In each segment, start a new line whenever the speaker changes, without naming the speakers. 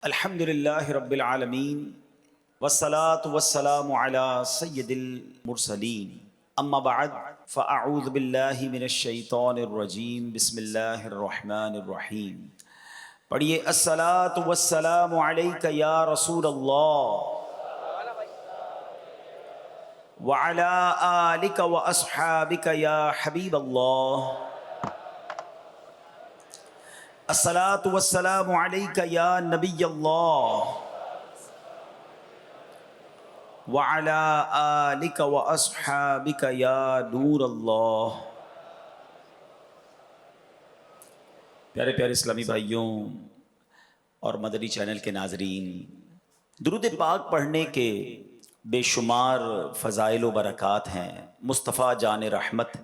الحمد للہ رب العالمین والصلاة والسلام علی سید المرسلین اما بعد فاعوذ باللہ من الشیطان الرجیم بسم اللہ الرحمن الرحیم. پڑھیے الصلاة والسلام علیک یا رسول اللہ وعلی آلک واصحابک یا حبیب اللہ. الصلاة والسلام علیک یا نبی اللہ وعلی آلک واصحابک یا نور اللہ. پیارے پیارے اسلامی بھائیوں اور مدنی چینل کے ناظرین، درود پاک پڑھنے کے بے شمار فضائل و برکات ہیں. مصطفیٰ جان رحمت،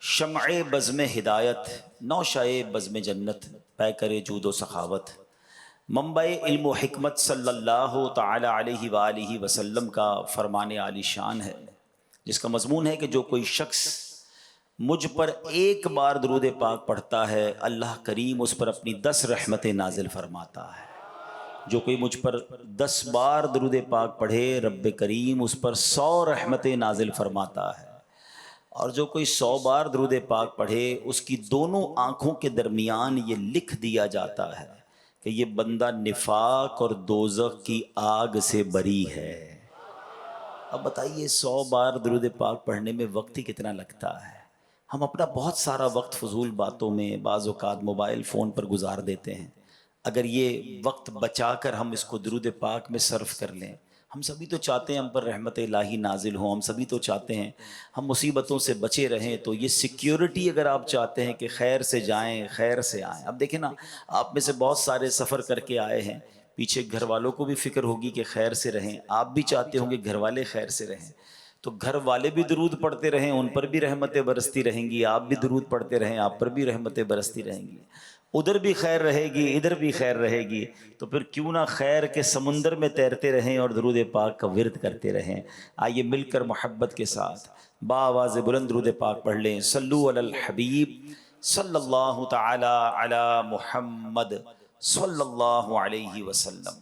شمع بزم ہدایت، نوشہ بزم جنت، پیکر جود و سخاوت، منبع علم و حکمت صلی اللہ تعالی علیہ وآلہ وسلم کا فرمان عالی شان ہے، جس کا مضمون ہے کہ جو کوئی شخص مجھ پر ایک بار درود پاک پڑھتا ہے، اللہ کریم اس پر اپنی 10 رحمتیں نازل فرماتا ہے. جو کوئی مجھ پر 10 بار درود پاک پڑھے، رب کریم اس پر 100 رحمتیں نازل فرماتا ہے. اور جو کوئی 100 بار درود پاک پڑھے، اس کی دونوں آنکھوں کے درمیان یہ لکھ دیا جاتا ہے کہ یہ بندہ نفاق اور دوزخ کی آگ سے بری ہے. اب بتائیے 100 بار درود پاک پڑھنے میں وقت ہی کتنا لگتا ہے؟ ہم اپنا بہت سارا وقت فضول باتوں میں، بعض اوقات موبائل فون پر گزار دیتے ہیں. اگر یہ وقت بچا کر ہم اس کو درود پاک میں صرف کر لیں، ہم سبھی تو چاہتے ہیں ہم پر رحمت الہی نازل ہوں، ہم سبھی تو چاہتے ہیں ہم مصیبتوں سے بچے رہیں. تو یہ سیکیورٹی اگر آپ چاہتے ہیں کہ خیر سے جائیں خیر سے آئیں. اب دیکھیں نا، آپ میں سے بہت سارے سفر کر کے آئے ہیں، پیچھے گھر والوں کو بھی فکر ہوگی کہ خیر سے رہیں، آپ بھی چاہتے ہوں گے گھر والے خیر سے رہیں. تو گھر والے بھی درود پڑھتے رہیں، ان پر بھی رحمتیں برستی رہیں گی، آپ بھی درود پڑھتے رہیں، آپ پر بھی رحمتیں برستی رہیں گی. ادھر بھی خیر رہے گی، ادھر بھی خیر رہے گی. تو پھر کیوں نہ خیر کے سمندر میں تیرتے رہیں اور درود پاک کا ورد کرتے رہیں. آئیے مل کر محبت کے ساتھ بآواز بلند درود پاک پڑھ لیں. صلو علی الحبیب صلی اللہ تعالی علی محمد صلی اللہ علیہ وسلم.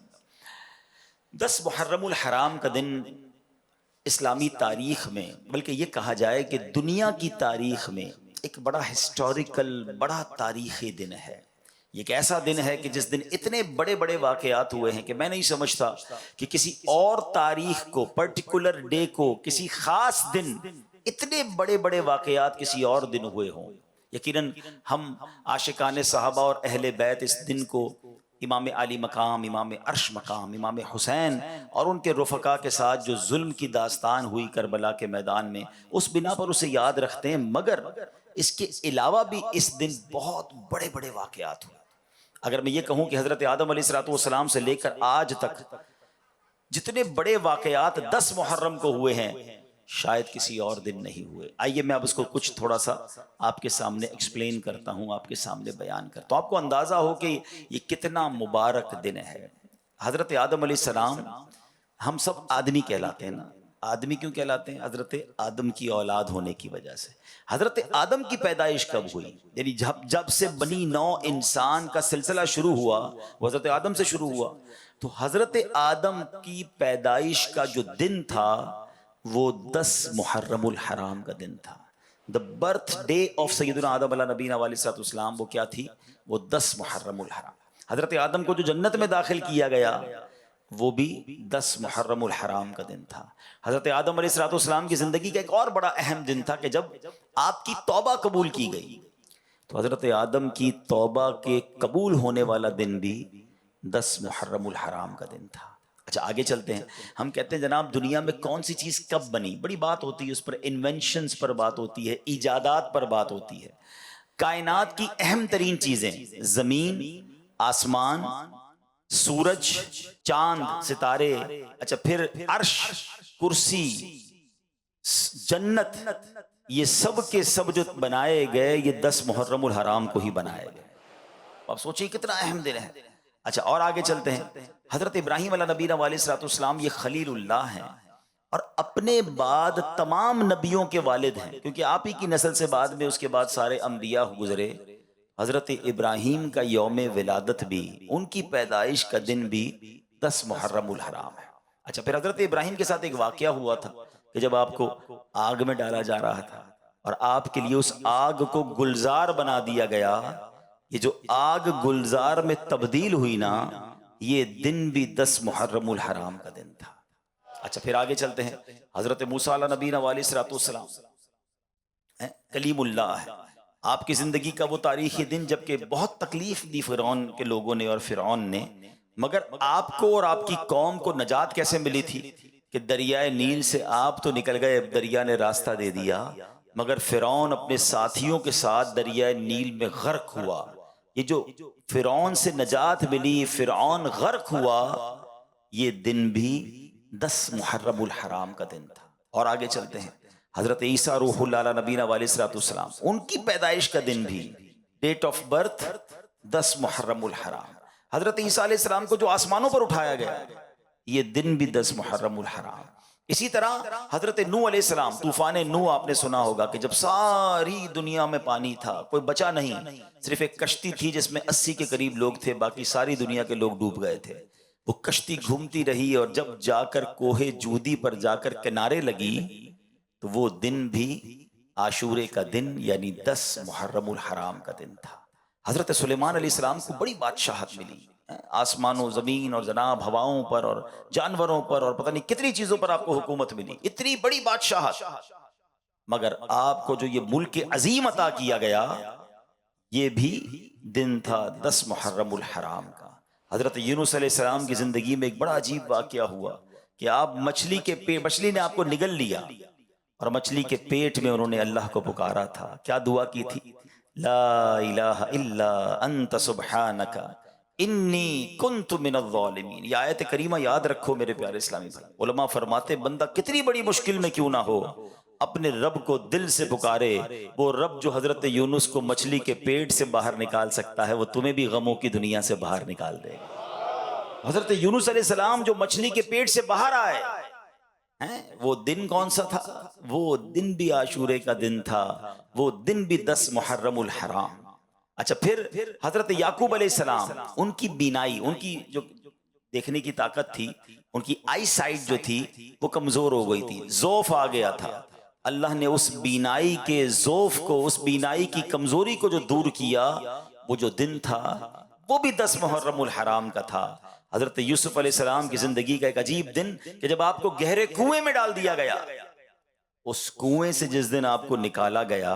10 محرم الحرام کا دن اسلامی تاریخ میں، بلکہ یہ کہا جائے کہ دنیا کی تاریخ میں ایک بڑا ہسٹوریکل، بڑا تاریخی دن ہے. یہ ایک ایسا دن ہے کہ جس دن اتنے بڑے بڑے واقعات ہوئے ہیں کہ میں نہیں سمجھتا کہ کسی اور تاریخ کو، پرٹیکولر ڈے کو، کسی خاص دن اتنے بڑے بڑے واقعات کسی اور دن ہوئے ہوں. یقیناً ہم عاشقان صحابہ اور اہل بیت اس دن کو امام علی مقام، امام عرش مقام، امام حسین اور ان کے رفقا کے ساتھ جو ظلم کی داستان ہوئی کربلا کے میدان میں، اس بنا پر اسے یاد رکھتے ہیں. مگر اس کے علاوہ بھی اس دن بہت بڑے بڑے واقعات ہوئے. اگر میں یہ کہوں کہ حضرت آدم علیہ السلام سے لے کر آج تک جتنے بڑے واقعات 10 محرم کو ہوئے ہیں، شاید کسی اور دن نہیں ہوئے. آئیے میں اب اس کو کچھ تھوڑا سا آپ کے سامنے ایکسپلین کرتا ہوں، آپ کے سامنے بیان کرتا ہوں، آپ کو اندازہ ہو کہ یہ کتنا مبارک دن ہے. حضرت آدم علیہ السلام، ہم سب آدمی کہلاتے ہیں نا. آدمی کیوں کہلاتے ہیں؟ حضرت آدم کی اولاد ہونے کی وجہ سے. حضرت آدم کی پیدائش کب ہوئی؟ یعنی جب سے بنی نوع انسان کا سلسلہ شروع ہوا، وہ حضرت آدم سے شروع ہوا. تو حضرت آدم کی پیدائش کا جو دن تھا وہ 10 محرم الحرام کا دن تھا. دا برتھ ڈے آف سیدنا آدم علیہ نبینا علیہ السلام وہ کیا تھی؟ وہ 10 محرم الحرام. حضرت آدم کو جو جنت میں داخل کیا گیا وہ بھی 10 محرم الحرام کا دن تھا. حضرت آدم علیہ السلام کی زندگی کا ایک اور بڑا اہم دن تھا کہ جب آپ کی توبہ قبول کی گئی. تو حضرت آدم کی توبہ کے قبول ہونے والا دن بھی 10 محرم الحرام کا دن تھا. اچھا آگے چلتے ہیں. ہم کہتے ہیں جناب دنیا میں کون سی چیز کب بنی، بڑی بات ہوتی ہے، اس پر انوینشنز پر بات ہوتی ہے، ایجادات پر بات ہوتی ہے. کائنات کی اہم ترین چیزیں، زمین، آسمان، سورج، چاند، ستارے، اچھا پھر عرش، کرسی، جنت، یہ سب کے سب جو بنائے گئے یہ 10 محرم الحرام کو ہی بنائے گئے. آپ سوچیں کتنا اہم دن ہے. اچھا اور آگے چلتے ہیں. حضرت ابراہیم علیہ نبینا علیہ السلام یہ خلیل اللہ ہیں اور اپنے بعد تمام نبیوں کے والد ہیں، کیونکہ آپ ہی کی نسل سے بعد میں اس کے بعد سارے انبیاء گزرے. حضرت ابراہیم کا یوم ولادت بھی، ان کی پیدائش کا دن بھی 10 محرم الحرام ہے۔ اچھا، پھر حضرت ابراہیم کے ساتھ ایک واقعہ ہوا تھا کہ جب آپ کو آگ میں ڈالا جا رہا تھا اور آپ کے لیے اس آگ کو گلزار بنا دیا گیا، یہ جو آگ گلزار میں تبدیل ہوئی نا، یہ دن بھی 10 محرم الحرام کا دن تھا۔ اچھا، پھر آگے چلتے ہیں۔ حضرت موسیٰ علیہ نبینا علیہ الصلوۃ والسلام کلیم اللہ ہے، آپ کی زندگی کا وہ تاریخی دن جبکہ بہت تکلیف دی فرعون کے لوگوں نے اور فرعون نے، مگر آپ کو اور آپ کی قوم کو نجات کیسے ملی تھی کہ دریائے نیل سے آپ تو نکل گئے، دریا نے راستہ دے دیا، مگر فرعون اپنے ساتھیوں کے ساتھ دریائے نیل میں غرق ہوا۔ یہ جو فرعون سے نجات ملی، فرعون غرق ہوا، یہ دن بھی 10 محرم الحرام کا دن تھا۔ اور آگے چلتے ہیں۔ حضرت عیسیٰ روح اللہ علیہ نبینا علیہ الصلوۃ والسلام، ان کی پیدائش کا دن بھی، ڈیٹ آف برتھ 10 محرم الحرام۔ حضرت عیسیٰ علیہ السلام کو جو آسمانوں پر اٹھایا گیا، یہ دن بھی 10 محرم الحرام۔ اسی طرح حضرت نوح علیہ السلام، طوفان نوح آپ نے سنا ہوگا کہ جب ساری دنیا میں پانی تھا، کوئی بچا نہیں، صرف ایک کشتی تھی جس میں 80 کے قریب لوگ تھے، باقی ساری دنیا کے لوگ ڈوب گئے تھے۔ وہ کشتی گھومتی رہی اور جب جا کر کوہ جودی پر جا کر کنارے لگی تو وہ دن بھی عاشورے کا دن یعنی 10 محرم الحرام کا دن تھا۔ حضرت سلیمان علیہ السلام کو بڑی بادشاہت ملی، آسمان و زمین اور جناب ہواؤں پر اور جانوروں پر اور پتہ نہیں کتنی چیزوں پر آپ کو حکومت ملی، اتنی بڑی بادشاہت، مگر آپ کو جو یہ ملک عظیم عطا کیا گیا، یہ بھی دن تھا 10 محرم الحرام کا۔ حضرت یونس علیہ السلام کی زندگی میں ایک بڑا عجیب واقعہ ہوا کہ آپ مچھلی نے آپ کو نگل لیا اور مچھلی کے پیٹ میں انہوں نے اللہ کو پکارا تھا۔ کیا دعا کی تھی؟ لا الہ الا انت سبحانک انی کنت من الظالمین۔ یہ آیت کریمہ یاد رکھو میرے پیارے اسلامی بھائی۔ علماء فرماتے بندہ کتنی بڑی مشکل میں کیوں نہ ہو، اپنے رب کو دل سے پکارے، وہ رب جو حضرت یونس کو مچھلی کے پیٹ سے باہر نکال سکتا ہے، وہ تمہیں بھی غموں کی دنیا سے باہر نکال دے گا۔ حضرت یونس علیہ السلام جو مچھلی کے پیٹ سے باہر آئے، وہ دن کون سا تھا؟ وہ دن بھی عاشورے کا دن تھا، وہ دن بھی 10 محرم الحرام۔ اچھا، پھر حضرت یعقوب علیہ السلام، ان کی بینائی، ان کی جو دیکھنے کی طاقت تھی، ان کی آئی سائٹ جو تھی وہ کمزور ہو گئی تھی، ضعف آ گیا تھا۔ اللہ نے اس بینائی کے ضعف کو، اس بینائی کی کمزوری کو جو دور کیا، وہ جو دن تھا وہ بھی 10 محرم الحرام کا تھا۔ حضرت یوسف علیہ السلام کی زندگی کا ایک عجیب دن کہ جب آپ کو گہرے کنویں میں ڈال دیا گیا، اس کنویں سے جس دن آپ کو نکالا گیا،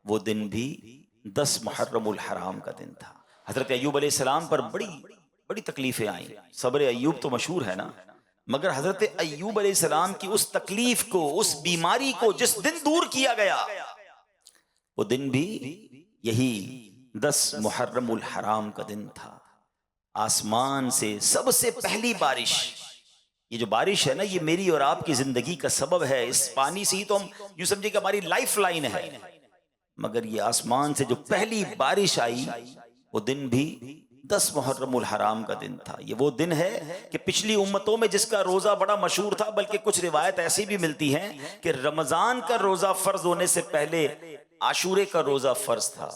وہ دن بھی 10 محرم الحرام کا دن تھا۔ حضرت ایوب علیہ السلام پر بڑی تکلیفیں آئیں، صبر ایوب تو مشہور ہے نا، مگر حضرت ایوب علیہ السلام کی اس تکلیف کو، اس بیماری کو جس دن دور کیا گیا، وہ دن بھی یہی 10 محرم الحرام کا دن تھا۔ آسمان سے سب سے پہلی بارش، یہ جو بارش ہے نا، یہ میری اور آپ کی زندگی کا سبب ہے، اس پانی سے ہی تو ہم یوں سمجھے کہ ہماری لائف لائن ہے، مگر یہ آسمان سے جو پہلی بارش آئی، وہ دن بھی 10 محرم الحرام کا دن تھا۔ یہ وہ دن ہے کہ پچھلی امتوں میں جس کا روزہ بڑا مشہور تھا، بلکہ کچھ روایت ایسی بھی ملتی ہیں کہ رمضان کا روزہ فرض ہونے سے پہلے عاشورے کا روزہ فرض تھا،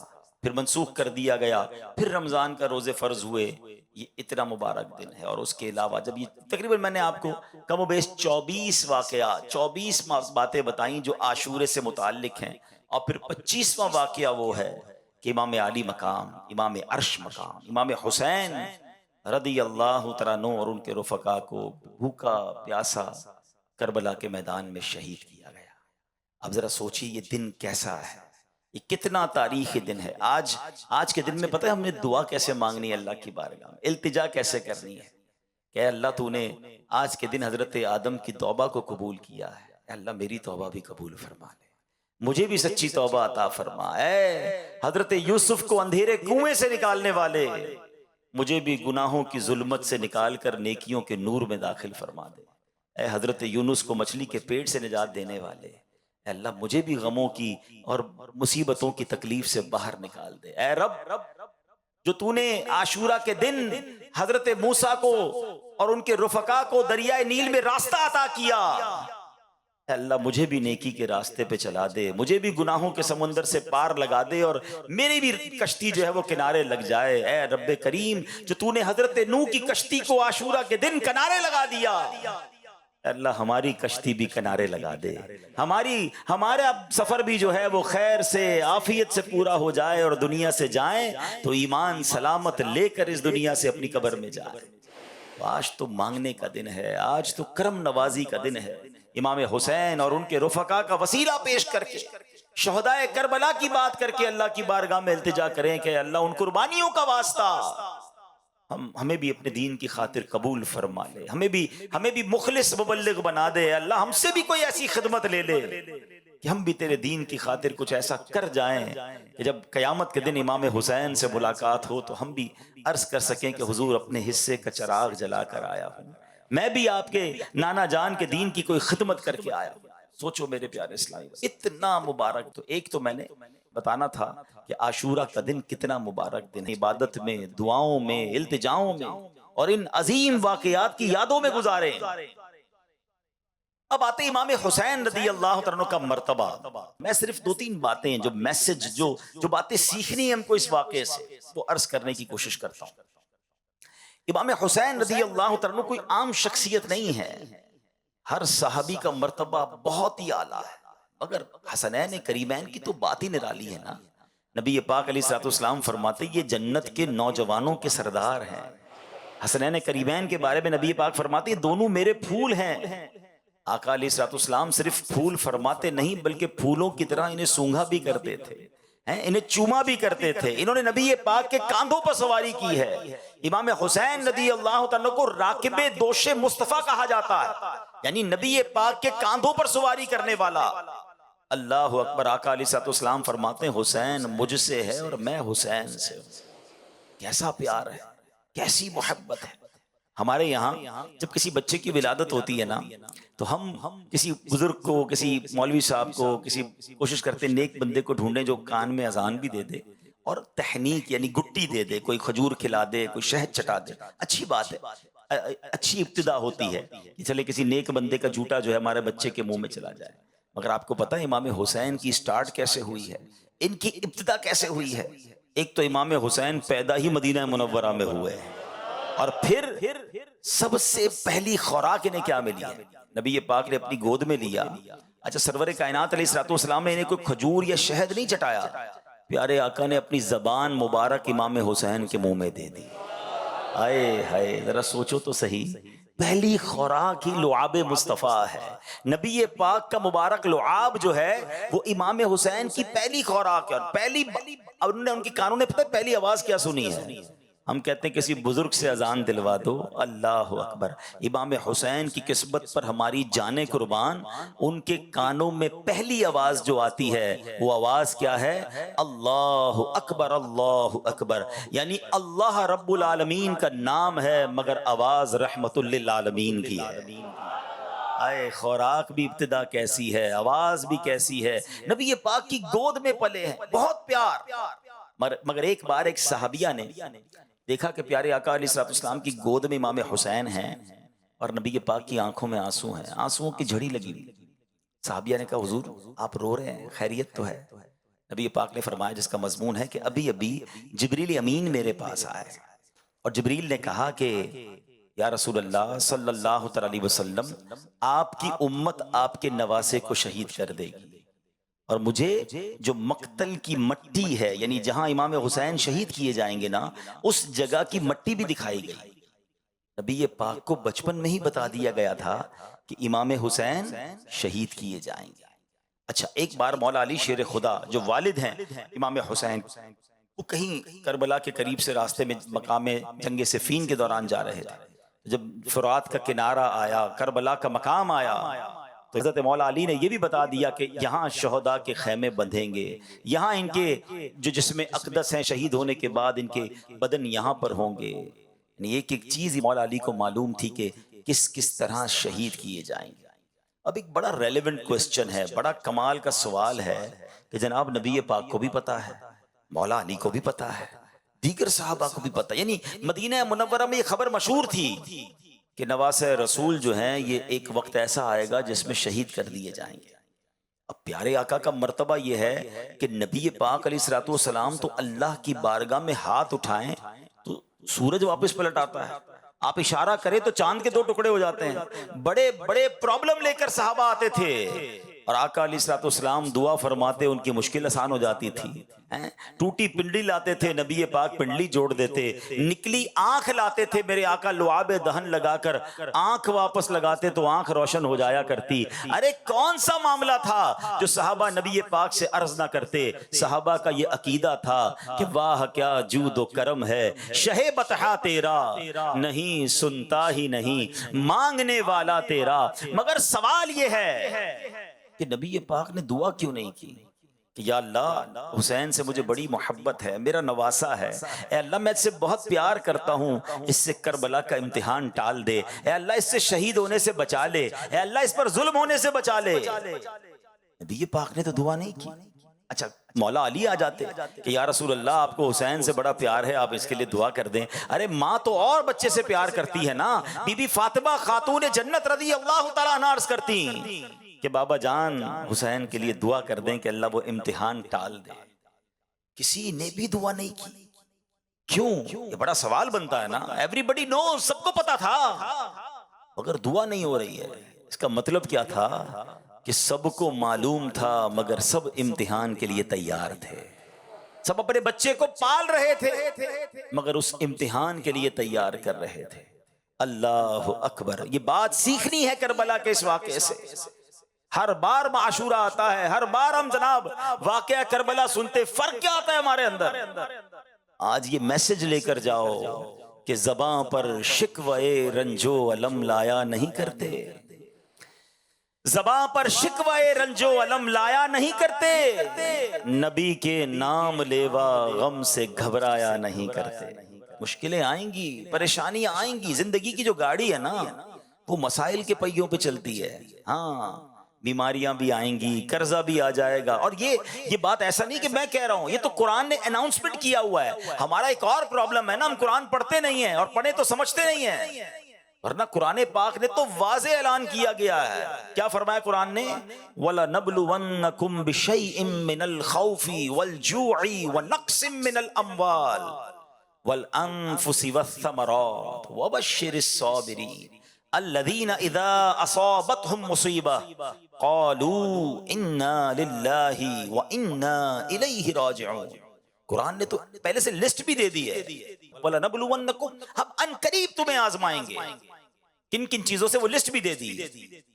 پھر منسوخ کر دیا گیا، پھر رمضان کا روزے فرض ہوئے۔ یہ اتنا مبارک دن ہے۔ اور اس کے علاوہ جب یہ تقریباً میں نے آپ کو کم و بیش 24 واقعات، 24 باتیں بتائیں جو عاشورے سے متعلق ہیں، اور پھر 25واں واقعہ وہ ہے کہ امام علی مقام، امام عرش مقام، امام حسین رضی اللہ تعالیٰ عنہ اور ان کے رفقا کو بھوکا پیاسا کربلا کے میدان میں شہید کیا گیا۔ اب ذرا سوچیے یہ دن کیسا ہے، یہ کتنا تاریخی دن ہے۔ آج کے دن میں پتہ ہے ہم نے دعا کیسے مانگنی ہے اللہ کی بارگاہ میں، التجا کیسے کرنی ہے کہ اے اللہ تو نے آج کے دن حضرت آدم کی توبہ کو قبول کیا ہے، اے اللہ میری توبہ بھی قبول فرما لے، مجھے بھی سچی توبہ عطا فرما۔ اے حضرت یوسف کو اندھیرے کنویں سے نکالنے والے، مجھے بھی گناہوں کی ظلمت سے نکال کر نیکیوں کے نور میں داخل فرما دے۔ اے حضرت یونس کو مچھلی کے پیٹ سے نجات دینے والے، اے اللہ مجھے بھی غموں کی اور مصیبتوں کی تکلیف سے باہر نکال دے۔ اے رب، جو تو نے عاشورہ کے دن حضرت موسیٰ کو اور ان کے رفقا کو دریائے نیل میں راستہ عطا کیا، اے اللہ مجھے بھی نیکی کے راستے پہ چلا دے، مجھے بھی گناہوں کے سمندر سے پار لگا دے، اور میری بھی کشتی جو ہے وہ کنارے لگ جائے۔ اے رب کریم، جو تو نے حضرت نوح کی کشتی کو عاشورہ کے دن کنارے لگا دیا، اے اللہ ہماری کشتی بھی کنارے لگا دے، ہمارا سفر بھی جو ہے وہ خیر سے عافیت سے پورا ہو جائے، اور دنیا سے جائیں تو ایمان سلامت لے کر اس دنیا سے اپنی قبر میں جائیں۔ تو آج تو مانگنے کا دن ہے، آج تو کرم نوازی کا دن ہے۔ امام حسین اور ان کے رفقا کا وسیلہ پیش کر کے، شہدائے کربلا کی بات کر کے اللہ کی بارگاہ میں التجا کریں کہ اللہ ان قربانیوں کا واسطہ ہمیں بھی اپنے دین کی خاطر قبول فرما لے، ہمیں بھی مخلص مبلغ بنا دے۔ اللہ ہم سے بھی کوئی ایسی خدمت لے لے کہ ہم بھی تیرے دین کی خاطر کچھ ایسا کر جائیں کہ جب قیامت کے دن امام حسین سے ملاقات ہو تو ہم بھی عرض کر سکیں کہ حضور اپنے حصے کا چراغ جلا کر آیا ہوں، میں بھی آپ کے نانا جان کے دین کی کوئی خدمت کر کے آیا ہوں۔ سوچو میرے پیارے اسلامی، اتنا مبارک، تو ایک تو میں نے بتانا تھا کہ عاشورہ کا دن کتنا مبارک دن ہے، عبادت میں، دعاؤں میں، التجاؤں میں، اور ان عظیم واقعات کی یادوں میں گزاریں۔ اب آتے امام حسین رضی اللہ عنہ کا مرتبہ۔ میں صرف دو تین باتیں جو میسج جو باتیں سیکھنی ہیں ہم کو اس واقعے سے، وہ عرض کرنے کی کوشش کرتا ہوں۔ امام حسین رضی اللہ عنہ کوئی عام شخصیت نہیں ہے، ہر صحابی کا مرتبہ بہت ہی اعلیٰ ہے، مگر حسنین کریمین کی تو بات ہی نرالی ہے نا۔ نبی پاک علیہ الصلوۃ والسلام فرماتے یہ جنت کے نوجوانوں کے سردار ہیں۔ حسنین کریمین کے بارے میں نبی پاک فرماتے یہ دونوں میرے پھول ہیں۔ آقا علیہ الصلوۃ والسلام صرف پھول فرماتے نہیں بلکہ پھولوں کی طرح انہیں سونگھا بھی کرتے تھے، انہیں چوما بھی کرتے تھے۔ انہوں نے نبی پاک کے کاندھوں پر سواری کی ہے۔ امام حسین رضی اللہ عنہ کو راکب دوش مصطفیٰ کہا جاتا ہے، یعنی نبی پاک کے کاندھوں پر سواری کرنے والا۔ اللہ اکبر۔ آقا علیہ الصلوۃ والسلام فرماتے ہیں حسین مجھ سے ہے اور میں حسین سے ہوں۔ کیسا پیار ہے، کیسی محبت ہے۔ ہمارے یہاں جب کسی بچے کی ولادت ہوتی ہے نا تو ہم کسی بزرگ کو، کسی مولوی صاحب کو، کسی کوشش کرتے نیک بندے کو ڈھونڈیں جو کان میں اذان بھی دے دے اور تحنیک یعنی گٹی دے دے، کوئی کھجور کھلا دے، کوئی شہد چٹا دے، اچھی بات ہے، اچھی ابتدا ہوتی ہے کہ چلے کسی نیک بندے کا جھوٹا جو ہے ہمارے بچے کے منہ میں چلا جائے۔ مگر آپ کو پتہ ہے امام حسین کی سٹارٹ کیسے ہوئی ہے، ان کی ابتدا کیسے ہوئی ہے؟ ایک تو امام حسین پیدا ہی مدینہ منورہ میں ہوئے، اور پھر سب سے پہلی خوراک انہیں کیا ملی ہے؟ نبی پاک نے اپنی گود میں لیا۔ اچھا سرور کائنات علیہ الصلوۃ والسلام نے انہیں کوئی کھجور یا شہد نہیں چٹایا، پیارے آقا نے اپنی زبان مبارک امام حسین کے منہ میں دے دی۔ آئے ہائے، ذرا سوچو تو صحیح، پہلی خوراک ہی لعاب مصطفیٰ ہے۔ نبی پاک کا مبارک لعاب جو ہے وہ امام حسین کی پہلی خوراک ہے، اور پہلی انہوں نے ان کے کانوں نے پتہ پہلی آواز کیا سنی ہے؟ ہم کہتے ہیں کسی بزرگ سے اذان دلوا دو، اللہ اکبر۔ امام حسین کی قسمت پر ہماری جانیں قربان، ان کے کانوں میں پہلی آواز جو آتی ہے وہ آواز کیا ہے؟ اللہ اکبر، اللہ اکبر، یعنی اللہ رب العالمین کا نام ہے مگر آواز رحمت للعالمین کی ہے۔ آئے خوراک بھی ابتدا کیسی ہے، آواز بھی کیسی ہے، نبی پاک کی گود میں پلے ہیں، بہت پیار۔ مگر ایک بار ایک صحابیہ نے دیکھا کہ پیارے آقا علیہ الصلوۃ والسلام کی گود میں امام حسین ہیں اور نبی پاک کی آنکھوں میں آنسو ہیں، آنسوؤں کی جھڑی لگی ہوئی۔ صحابیہ نے کہا حضور آپ رو رہے ہیں، خیریت تو ہے؟ نبی پاک نے فرمایا جس کا مضمون ہے کہ ابھی ابھی جبریل امین میرے پاس آئے اور جبریل نے کہا کہ یا رسول اللہ صلی اللہ علیہ وسلم آپ کی امت آپ کے نواسے کو شہید کر دے گی، اور مجھے جو مقتل کی مٹی ہے یعنی جہاں امام حسین شہید کیے جائیں گے نا اس جگہ کی مٹی بھی دکھائی گئی۔ نبی پاک کو بچپن میں ہی بتا دیا گیا تھا کہ امام حسین شہید کیے جائیں گے۔ اچھا ایک بار مولا علی شیر خدا جو والد ہیں امام حسین، وہ کہیں کربلا کے قریب سے راستے میں مقام جنگ صفین کے دوران جا رہے تھے، جب فرات کا کنارہ آیا، کربلا کا مقام آیا، تو حضرت مولا علی نے یہ بھی بتا دیا کہ یہاں شہداء کے خیمے بندھیں گے، یہاں ان کے جو جسم اقدس ہیں شہید ہونے کے بعد ان کے بدن یہاں پر ہوں گے۔ یعنی ایک ایک چیز مولا علی کو معلوم تھی کہ کس کس طرح شہید کیے جائیں گے۔ اب ایک بڑا ریلیونٹ کوسچن ہے، بڑا کمال کا سوال ہے کہ جناب نبی پاک کو بھی پتا ہے، مولا علی کو بھی پتا ہے، دیگر صحابہ کو بھی پتا، یعنی مدینہ منورہ میں یہ خبر مشہور تھی کہ نواسۂ رسول جو ہیں یہ ایک وقت ایسا آئے گا جس میں شہید کر دیے جائیں گے۔ اب پیارے آقا کا مرتبہ یہ ہے کہ نبی پاک علیہ الصلوۃ والسلام تو اللہ کی بارگاہ میں ہاتھ اٹھائیں تو سورج واپس پلٹ آتا ہے، آپ اشارہ کریں تو چاند کے دو ٹکڑے ہو جاتے ہیں۔ بڑے بڑے پرابلم لے کر صحابہ آتے تھے اور آقا علیہ الصلوۃ والسلام دعا فرماتے، ان کی مشکل آسان ہو جاتی تھی۔ ٹوٹی پنڈلی لاتے تھے، نبی پاک پنڈلی جوڑ دیتے، نکلی آنکھ لاتے تھے، میرے آقا لعاب دہن لگا کر آنکھ واپس لگاتے تو آنکھ روشن ہو جایا کرتی۔ ارے کون سا معاملہ تھا جو صحابہ نبی پاک سے عرض نہ کرتے؟ صحابہ کا یہ عقیدہ تھا کہ واہ کیا جود و کرم ہے شہ بطحا تیرا، نہیں سنتا ہی نہیں مانگنے والا تیرا۔ مگر سوال یہ ہے کہ نبی پاک نے دعا کیوں نہیں کی کہ یا اللہ حسین سے مجھے بڑی محبت ہے، میرا نواسا ہے، اے اللہ میں اس سے بہت پیار کرتا ہوں، اس سے کربلا کا امتحان ٹال دے، اے اللہ اس سے شہید ہونے سے بچا لے، اے اللہ اس پر ظلم ہونے سے بچا لے۔ نبی پاک نے تو دعا نہیں کی۔ اچھا مولا علی آ جاتے کہ یا رسول اللہ آپ کو حسین سے بڑا پیار ہے، آپ اس کے لیے دعا کر دیں۔ ارے ماں تو اور بچے سے پیار کرتی ہے نا، بی بی فاطمہ خاتون جنت رضی اللہ تعالیٰ عنہا عرض کرتی کہ بابا جان حسین کے لیے دعا کر دیں کہ اللہ وہ امتحان ٹال دے۔ کسی نے بھی دعا نہیں کی، کیوں؟ یہ بڑا سوال بنتا ہے نا۔ ایوری بڈی نوز، سب کو پتا تھا، مگر دعا نہیں ہو رہی ہے۔ اس کا مطلب کیا تھا کہ سب کو معلوم تھا مگر سب امتحان کے لیے تیار تھے، سب اپنے بچے کو پال رہے تھے مگر اس امتحان کے لیے تیار کر رہے تھے۔ اللہ اکبر، یہ بات سیکھنی ہے کربلا کے اس واقعے سے۔ ہر بار عاشورہ آتا ہے، ہر بار ہم جناب واقعہ کربلا سنتے، فرق کیا آتا ہے ہمارے اندر؟ آج یہ میسج لے کر جاؤ کہ زباں پر شکوے رنجو علم لایا نہیں کرتے، زباں پر شکوے رنجو علم لایا نہیں کرتے، نبی کے نام لیوا غم سے گھبرایا نہیں کرتے۔ مشکلیں آئیں گی، پریشانیاں آئیں گی، زندگی کی جو گاڑی ہے نا وہ مسائل کے پہیوں پہ چلتی ہے۔ ہاں بیماریاں بھی آئیں گی، قرضہ بھی آ جائے گا، اور یہ بات ایسا نہیں کہ میں کہہ رہا ہوں، یہ تو قرآن نے اناؤنسمنٹ کیا ہوا ہے۔ ہمارا ایک اور پرابلم ہے نا، ہم قرآن پڑھتے نہیں ہیں، اور پڑھیں تو سمجھتے نہیں ہیں، ورنہ قرآن پاک نے تو واضح اعلان کیا گیا ہے۔ کیا فرمایا قرآن نے؟ وَلَنَبْلُوَنَّكُمْ بِشَيْءٍ مِّنَ الْخَوْفِ وَالْجُوعِ وَنَقْصٍ مِّنَ الْأَمْوَالِ وَالْأَنفُسِ وَالثَّمَرَاتِ وَبَشِّرِ الصَّابِرِينَ الَّذِينَ إِذَا أَصَابَتْهُمْ مُصِيبَةٌ قَالُوا إِنَّا لِلَّهِ وَإِنَّا إِلَيْهِ رَاجِعُونَ۔ قرآن نے تو پہلے سے لسٹ بھی دے دی ہے، وَلَنَبْلُوَنَّكُمْ، ہم ان قریب تمہیں آزمائیں گے۔ کن کن چیزوں سے وہ لسٹ بھی دے دی،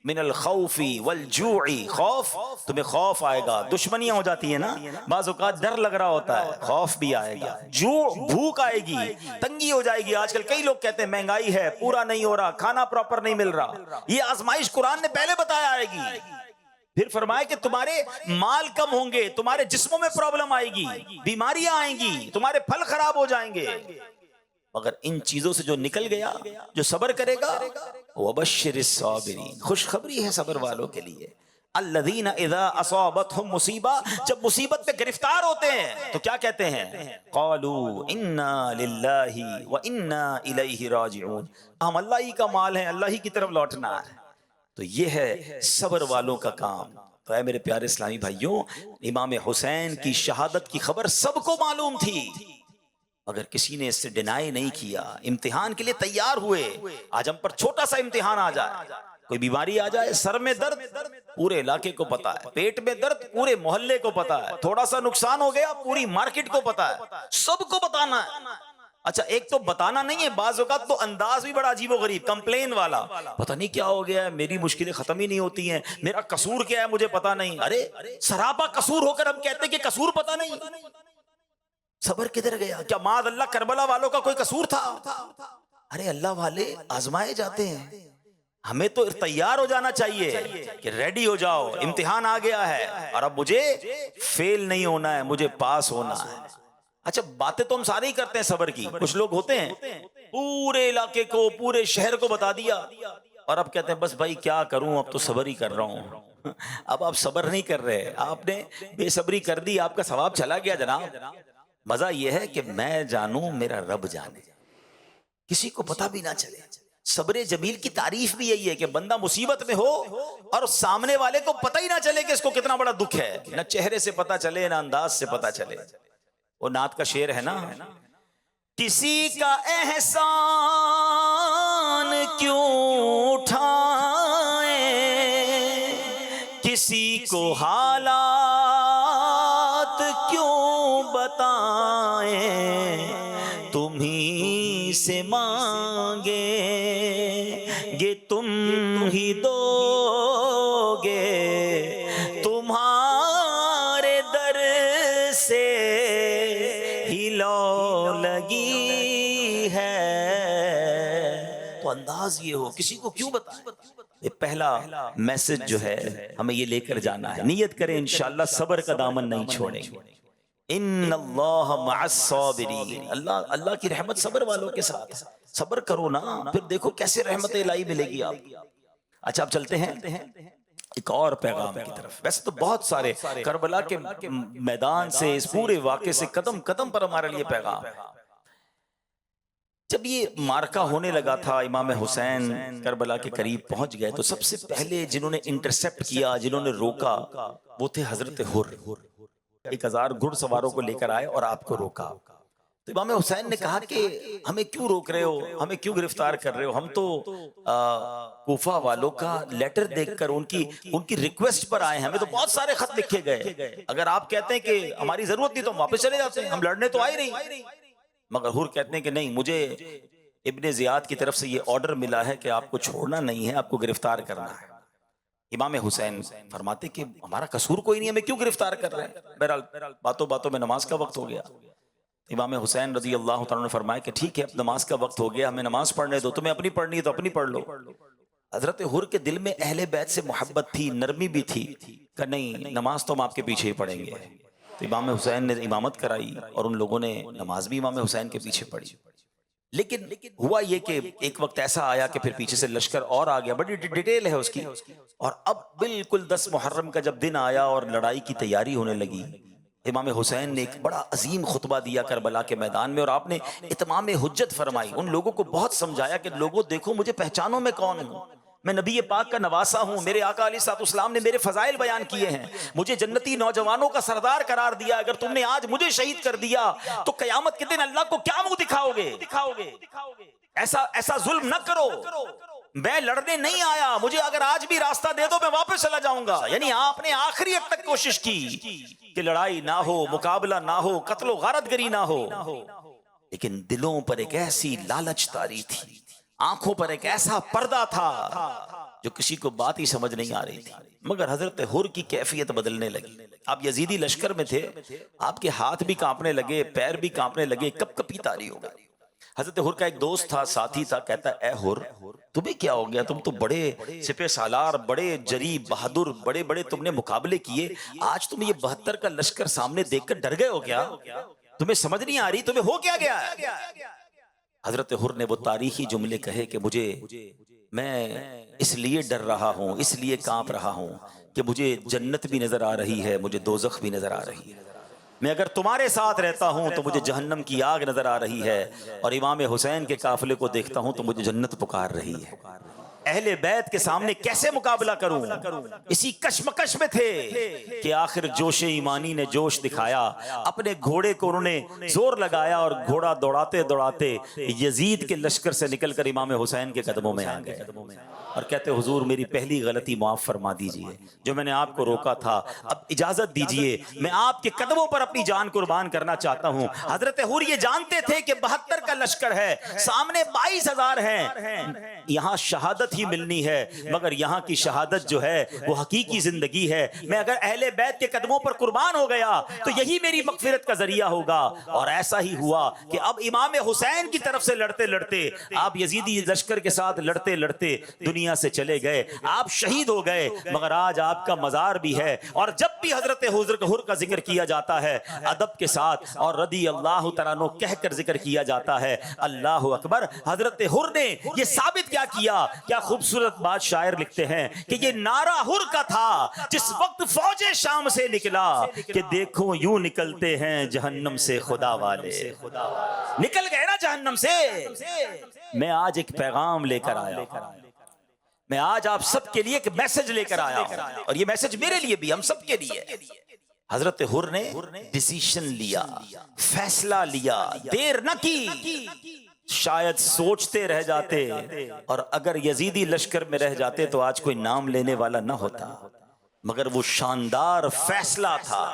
من الخوف والجوع، خوف، تمہیں خوف آئے گا، دشمنیاں ہو جاتی ہیں نا، بعض اوقات ڈر لگ رہا ہوتا ہے، خوف بھی آئے گا، جوع بھوک آئے گی، تنگی ہو جائے گی۔ آج کل کئی لوگ کہتے ہیں مہنگائی ہے، پورا نہیں ہو رہا، کھانا پراپر نہیں مل رہا، یہ آزمائش قرآن نے پہلے بتایا آئے گی۔ پھر فرمایا کہ تمہارے مال کم ہوں گے، تمہارے جسموں میں پرابلم آئے گی، بیماریاں آئیں گی، تمہارے پھل خراب ہو جائیں گے، مگر ان چیزوں سے جو نکل گیا، جو صبر کرے گا، وَبَشِّرِ الصَّابِرِينَ، خوشخبری ہے صبر والوں کے لیے۔ الَّذِينَ إِذَا أَصَابَتْهُمْ مُصِیبَہ، جب مصیبت پہ گرفتار ہوتے ہیں تو کیا کہتے ہیں؟ قَالُوا إِنَّا لِلَّهِ وَإِنَّا إِلَيْهِ رَاجِعُونَ، ہم اللہ ہی کا مال ہے، اللہ ہی کی طرف لوٹنا ہے۔ تو یہ ہے صبر والوں کا کام۔ تو اے میرے پیارے اسلامی بھائیوں، امام حسین کی شہادت کی خبر سب کو معلوم تھی، مگر کسی نے اس سے ڈینائی نہیں کیا، امتحان کے لیے تیار ہوئے۔ آج ہم پر چھوٹا سا امتحان آ جائے، کوئی بیماری آ جائے، سر میں درد پورے علاقے کو پتا ہے، پیٹ میں درد پورے محلے کو پتا ہے، تھوڑا سا نقصان ہو گیا پوری مارکیٹ کو پتا ہے، سب کو بتانا ہے۔ اچھا ایک تو بتانا نہیں ہے، بعض اوقات تو انداز بھی بڑا عجیب و غریب، کمپلین والا، پتہ نہیں کیا ہو گیا ہے، میری مشکلیں ختم ہی نہیں ہوتی ہیں، میرا قصور کیا ہے مجھے پتا نہیں۔ ارے سراپا قصور ہو کر ہم کہتے ہیں کہ قصور پتا نہیں، صبر کدھر گیا؟ کیا معاذ اللہ کربلا والوں کا کوئی قصور تھا؟ ارے اللہ والے آزمائے جاتے ہیں، ہمیں تو تیار ہو جانا چاہیے کہ ریڈی ہو جاؤ، امتحان آ گیا ہے اور اب مجھے فیل نہیں ہونا ہے، مجھے پاس ہونا ہے۔ اچھا باتیں تو ہم سارے ہی کرتے ہیں صبر کی، کچھ لوگ ہوتے ہیں پورے علاقے کو، پورے شہر کو بتا دیا اور اب کہتے ہیں بس بھائی کیا کروں، اب تو صبر ہی کر رہا ہوں۔ اب آپ صبر نہیں کر رہے، آپ نے بے صبری کر دی، آپ کا ثواب چلا گیا جناب۔ مزہ یہ ہے کہ میں جانوں میرا رب جانے، کسی کو پتہ بھی نہ چلے۔ صبر جمیل کی تعریف بھی یہی ہے کہ بندہ مصیبت میں ہو اور سامنے والے کو پتہ ہی نہ چلے کہ اس کو کتنا بڑا دکھ ہے، نہ چہرے سے پتہ چلے نہ انداز سے پتہ چلے. وہ نعت کا شعر ہے نا، کسی کا احسان کیوں اٹھائیں، کسی کو حالات کیوں بتائیں، تمہیں سے مانگیں گے تم ہی دو گے، تمہارے در سے ہی لو لگی ہے. تو انداز یہ ہو، کسی کو کیوں بتائیں. یہ پہلا میسج جو ہے ہمیں یہ لے کر جانا ہے. نیت کریں انشاءاللہ صبر کا دامن نہیں چھوڑیں گے. ان اللہ مع الصابرین، اللہ کی رحمت صبر والوں کے ساتھ. صبر کرو نا، پھر دیکھو کیسے رحمت الہی ملے گی آپ. اچھا اب چلتے ہیں ایک اور پیغام کی طرف. ویسے تو بہت سارے کربلا کے میدان سے، اس پورے واقعے سے قدم قدم پر ہمارے لیے پیغام. جب یہ مارکا ہونے لگا تھا، امام حسین کربلا کے قریب پہنچ گئے، تو سب سے پہلے جنہوں نے انٹرسپٹ کیا، جنہوں نے روکا، وہ تھے حضرت حر. 1000 گھڑ سواروں کو لے کر آئے اور آپ کو روکا. تو امام حسین نے کہا کہ ہمیں کیوں روک رہے ہو، ہمیں کیوں گرفتار کر رہے ہو؟ ہم تو کوفہ والوں کا لیٹر دیکھ کر ان کی ریکویسٹ پر آئے ہیں، ہمیں تو بہت سارے خط لکھے گئے. اگر آپ کہتے ہیں کہ ہماری ضرورت نہیں تو ہم واپس چلے جاتے ہیں، ہم لڑنے تو آئے نہیں. مگر حر کہتے ہیں کہ نہیں، مجھے ابن زیاد کی طرف سے یہ آرڈر ملا ہے کہ آپ کو چھوڑنا نہیں ہے، آپ کو گرفتار کرنا ہے. امام حسین فرماتے کہ ہمارا قصور کوئی نہیں، ہمیں کیوں گرفتار کر رہے ہیں؟ بہرحال باتوں باتوں میں نماز کا وقت ہو گیا. امام حسین رضی اللہ تعالیٰ نے فرمایا کہ ٹھیک ہے، اب نماز کا وقت ہو گیا، ہمیں نماز پڑھنے دو. تمہیں اپنی پڑھنی ہے تو اپنی پڑھ لو. حضرت حر کے دل میں اہل بیت سے محبت تھی، نرمی بھی تھی، کہ نہیں، نماز تو ہم آپ کے پیچھے ہی پڑھیں گے. تو امام حسین نے امامت کرائی اور ان لوگوں نے نماز بھی امام حسین کے پیچھے پڑھی. لیکن ہوا یہ کہ ایک وقت ایسا آیا کہ پھر پیچھے سے لشکر اور آ گیا. بڑی ڈیٹیل ہے اس کی. اور اب بالکل 10 محرم کا جب دن آیا اور لڑائی کی تیاری ہونے لگی، امام حسین نے ایک بڑا عظیم خطبہ دیا کربلا کے میدان میں، اور آپ نے اتمام حجت فرمائی. ان لوگوں کو بہت سمجھایا کہ لوگوں دیکھو، مجھے پہچانو میں کون ہوں. میں نبی پاک کا نواسا ہوں، میرے آقا علیہ الصلوۃ والسلام نے میرے فضائل بیان کیے ہیں، مجھے جنتی نوجوانوں کا سردار قرار دیا. اگر تم نے آج مجھے شہید کر دیا تو قیامت کے دن اللہ کو کیا منہ دکھاؤ گے؟ ایسا ظلم نہ کرو. میں لڑنے نہیں آیا، مجھے اگر آج بھی راستہ دے دو میں واپس چلا جاؤں گا. یعنی آپ نے آخری حد تک کوشش کی کہ لڑائی نہ ہو، مقابلہ نہ ہو، قتل و غارت گری نہ ہو. لیکن دلوں پر ایک ایسی لالچ طاری تھی، آنکھوں پر ایک ایسا پردہ تھا جو کسی کو بات ہی سمجھ نہیں آ رہی تھی. مگر حضرت حر کی کیفیت بدلنے لگی. آپ یزیدی لشکر میں تھے، آپ کے ہاتھ بھی کانپنے لگے، پیر بھی کانپنے لگے، کپ کپی طاری ہو گئی. حضرت حر کا ایک دوست تھا، ساتھی تھا، کہتا ہے اے حر، تمہیں کیا ہو گیا؟ تم تو بڑے سپہ سالار، بڑے جری بہادر، بڑے بڑے تم نے مقابلے کیے، آج تم یہ 72 کا لشکر سامنے دیکھ کر ڈر گئے ہو کیا؟ تمہیں سمجھ نہیں آ رہی تمہیں ہو کیا گیا ہے؟ حضرت حر نے وہ تاریخی جملے کہے کہ میں اس لیے ڈر رہا ہوں، اس لیے کانپ رہا ہوں کہ مجھے جنت بھی نظر آ رہی ہے، مجھے دوزخ بھی نظر آ رہی ہے. میں اگر تمہارے ساتھ رہتا ہوں تو مجھے جہنم کی آگ نظر آ رہی ہے، اور امام حسین کے قافلے کو دیکھتا ہوں تو مجھے جنت پکار رہی ہے. اہل بیت کے سامنے کیسے مقابلہ کروں؟ اسی کشمکش میں تھے کہ آخر جوش ایمانی نے جوش دکھایا. اپنے گھوڑے کو انہوں نے زور لگایا اور گھوڑا دوڑاتے دوڑاتے یزید کے لشکر سے نکل کر امام حسین کے قدموں میں آ گئے اور کہتے حضور میری پہلی غلطی معاف فرما دیجئے، جو میں نے آپ کو روکا تھا، اب اجازت دیجئے، میں آپ کے قدموں پر اپنی جان قربان کرنا چاہتا ہوں. حضرت حر یہ جانتے تھے کہ 72 کا لشکر ہے، سامنے 22,000 ہیں، یہاں شہادت ہی ملنی ہے، مگر یہاں کی شہادت جو ہے وہ حقیقی زندگی ہے. میں اگر اہل بیت کے قدموں پر قربان ہو گیا تو یہی میری مغفرت کا ذریعہ ہوگا. اور ایسا ہی ہوا کہ اب امام حسین کی طرف سے لڑتے لڑتے آپ یزیدی لشکر کے ساتھ لڑتے لڑتے دنیا سے چلے گئے، آپ شہید ہو گئے. مگر آج آپ کا مزار بھی ہے، اور جب بھی حضرت حر کا ذکر کیا جاتا ہے ادب کے ساتھ اور رضی اللہ تعالیٰ عنہ کہہ کر ذکر کیا جاتا ہے. اللہ اکبر. حضرت حر نے یہ ثابت کیا خوبصورت بات شاعر لکھتے ہیں کہ یہ نعرہ ہر کا تھا جس وقت فوج شام سے نکلا کہ دیکھو یوں نکلتے ہیں جہنم سے خدا والے. نکل گئے نا جہنم سے. میں آج ایک پیغام لے کر آیا ہوں. میں آج آپ سب کے لیے ایک میسج لے کر آیا ہوں, اور یہ میسج میرے لیے بھی, ہم سب کے لیے. حضرت حر نے ڈیسیشن لیا, فیصلہ لیا, دیر نہ کی. شاید سوچتے رہ جاتے, اور اگر یزیدی لشکر میں رہ جاتے تو آج کوئی نام لینے والا نہ ہوتا. مگر وہ شاندار فیصلہ تھا,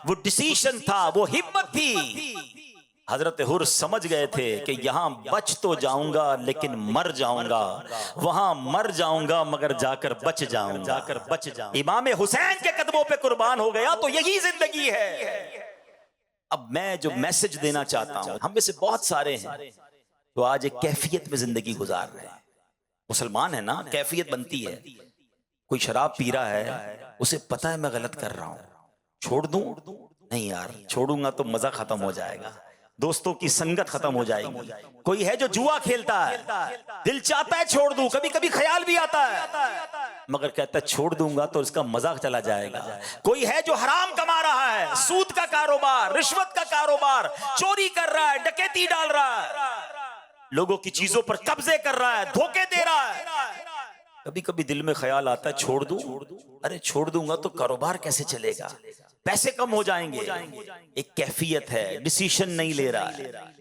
وہ ڈیسیشن تھا, وہ ہمت تھی. حضرت حر سمجھ گئے تھے کہ یہاں بچ تو جاؤں گا لیکن مر جاؤں گا, وہاں مر جاؤں گا مگر جا کر بچ جاؤں گا. امام حسین کے قدموں پہ قربان ہو گیا تو یہی زندگی ہے. اب میں جو میسج دینا چاہتا ہوں, ہم میں سے بہت سارے ہیں تو آج ایک کیفیت میں زندگی گزار رہے ہیں. مسلمان ہے نا, کیفیت بنتی ہے. کوئی شراب پی رہا ہے, اسے پتا ہے میں غلط کر رہا ہوں, چھوڑ دوں؟ نہیں یار, چھوڑوں گا تو مزہ ختم ہو جائے گا, دوستوں کی سنگت ختم ہو جائے گی. کوئی ہے جو جوا کھیلتا ہے, دل چاہتا ہے چھوڑ دوں, کبھی کبھی خیال بھی آتا ہے, مگر کہتا ہے چھوڑ دوں گا تو اس کا مزہ چلا جائے گا. کوئی ہے جو حرام کما رہا ہے, سود کا کاروبار, رشوت کا کاروبار, چوری کر رہا ہے, ڈکیتی ڈال رہا ہے, لوگوں کی چیزوں پر قبضے کر رہا ہے, دھوکے دے رہا ہے. کبھی کبھی دل میں خیال آتا ہے چھوڑ دوں, ارے چھوڑ دوں گا تو کاروبار کیسے چلے گا, پیسے کم ہو جائیں گے. ایک کیفیت ہے, ڈیسیشن نہیں لے رہا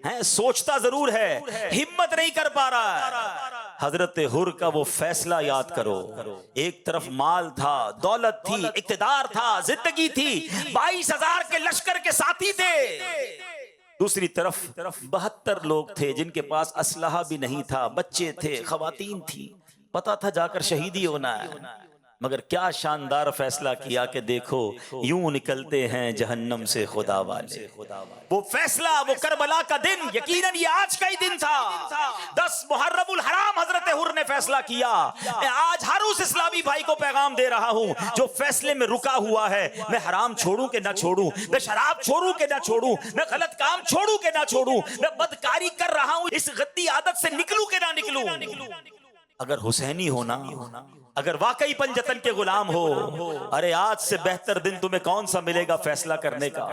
ہے, سوچتا ضرور ہے, ہمت نہیں کر پا رہا ہے. حضرت حر کا وہ فیصلہ یاد کرو. ایک طرف مال تھا, دولت تھی, اقتدار تھا, زندگی تھی, 22,000 کے لشکر کے ساتھی تھے. دوسری طرف 72 لوگ تھے جن کے پاس اسلحہ بھی نہیں تھا, بچے تھے, خواتین تھی, پتا تھا جا کر شہیدی ہونا ہے. مگر کیا شاندار فیصلہ کیا کہ دیکھو یوں نکلتے ہیں جہنم سے خدا والے. وہ فیصلہ, وہ کربلا کا دن, یقیناً یہ آج کا ہی دن تھا. 10 محرم الحرام حضرت حر نے فیصلہ کیا. آج ہر اس اسلامی بھائی کو پیغام دے رہا ہوں جو فیصلے میں رکا ہوا ہے, میں حرام چھوڑوں کہ نہ چھوڑوں, میں شراب چھوڑوں کہ نہ چھوڑوں, میں غلط کام چھوڑوں کہ نہ چھوڑوں, میں بدکاری کر رہا ہوں, اس غدی عادت سے نکلوں کہ نہ نکلوں. اگر حسینی ہونا, اگر واقعی پنجتن کے غلام ہو, ارے آج سے بہتر دن تمہیں کون سا ملے گا فیصلہ کرنے کا.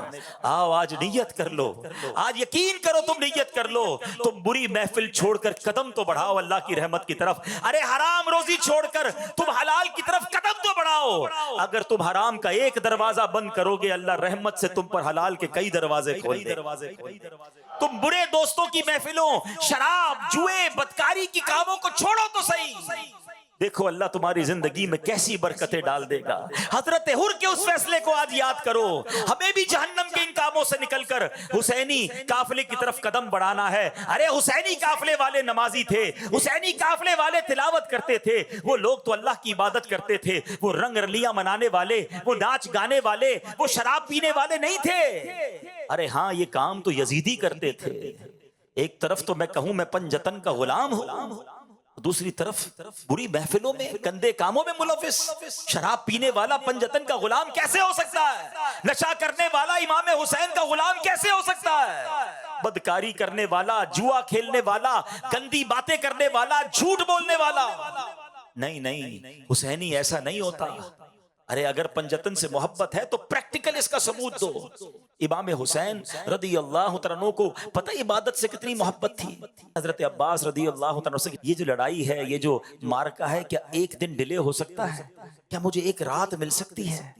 آؤ آج نیت کر لو, آج یقین کرو, تم نیت کر لو. تم بری محفل چھوڑ کر قدم تو بڑھاؤ اللہ کی رحمت کی طرف. ارے حرام روزی چھوڑ کر تم حلال کی طرف قدم تو بڑھاؤ. اگر تم حرام کا ایک دروازہ بند کرو گے, اللہ رحمت سے تم پر حلال کے کئی دروازے کھول دے. تم برے دوستوں کی محفلوں, شراب, جوئے, بدکاری کی کاموں کو چھوڑو تو صحیح. دیکھو اللہ تمہاری زندگی میں کیسی برکتیں ڈال دے گا. حضرت حر کے اس فیصلے کو آج یاد کرو. ہمیں بھی جہنم کے ان کاموں سے نکل کر حسینی قافلے کی طرف قدم بڑھانا ہے. ارے حسینی قافلے والے نمازی تھے, حسینی قافلے والے تلاوت کرتے تھے, وہ لوگ تو اللہ کی عبادت کرتے تھے. وہ رنگ رلیاں منانے والے, وہ ناچ گانے والے, وہ شراب پینے والے نہیں تھے. ارے ہاں یہ کام تو یزیدی کرتے تھے. ایک طرف تو میں کہوں میں پنجتن کا غلام ہوں, دوسری طرف بری محفلوں میں, گندے کاموں میں ملوث. شراب پینے والا پنجتن کا غلام کیسے ہو سکتا ہے؟ نشہ کرنے والا امام حسین کا غلام کیسے ہو سکتا ہے؟ بدکاری کرنے والا, جوا کھیلنے والا, گندی باتیں کرنے والا, جھوٹ بولنے والا نہیں, حسینی ایسا نہیں ہوتا. ارے اگر پنجتن سے محبت ہے تو پریکٹیکل اس کا ثبوت دو. امام حسین رضی اللہ عنہ کو پتہ عبادت سے کتنی محبت تھی. حضرت عباس رضی اللہ عنہ سے یہ جو لڑائی ہے, یہ جو مارکہ ہے, کیا ایک دن ڈیلے ہو سکتا ہے؟ کیا مجھے ایک رات مل سکتی ہے؟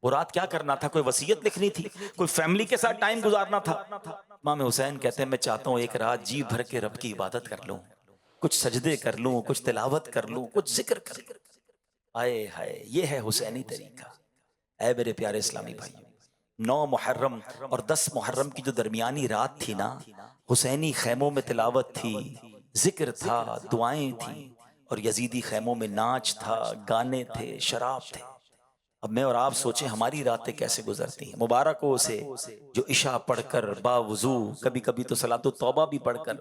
وہ رات کیا کرنا تھا؟ کوئی وصیت لکھنی تھی, کوئی فیملی کے ساتھ ٹائم گزارنا تھا. امام حسین کہتے ہیں میں چاہتا ہوں ایک رات جی بھر کے رب کی عبادت کر لوں, کچھ سجدے کر لوں, کچھ تلاوت کر لوں, کچھ ذکر کر لوں. آئے ہائے, یہ ہے حسینی طریقہ. اے میرے پیارے اسلامی بھائی, 9 محرم اور 10 محرم کی جو درمیانی رات تھی نا, حسینی خیموں میں تلاوت تھی, ذکر تھا, دعائیں تھیں, اور یزیدی خیموں میں ناچ تھا, گانے تھے, شراب تھے. اب میں اور آپ سوچیں ہماری راتیں کیسے گزرتی ہیں. مبارک ہو اسے جو عشاء پڑھ کر باوضو, کبھی کبھی تو صلاۃ التوبہ بھی پڑھ کر,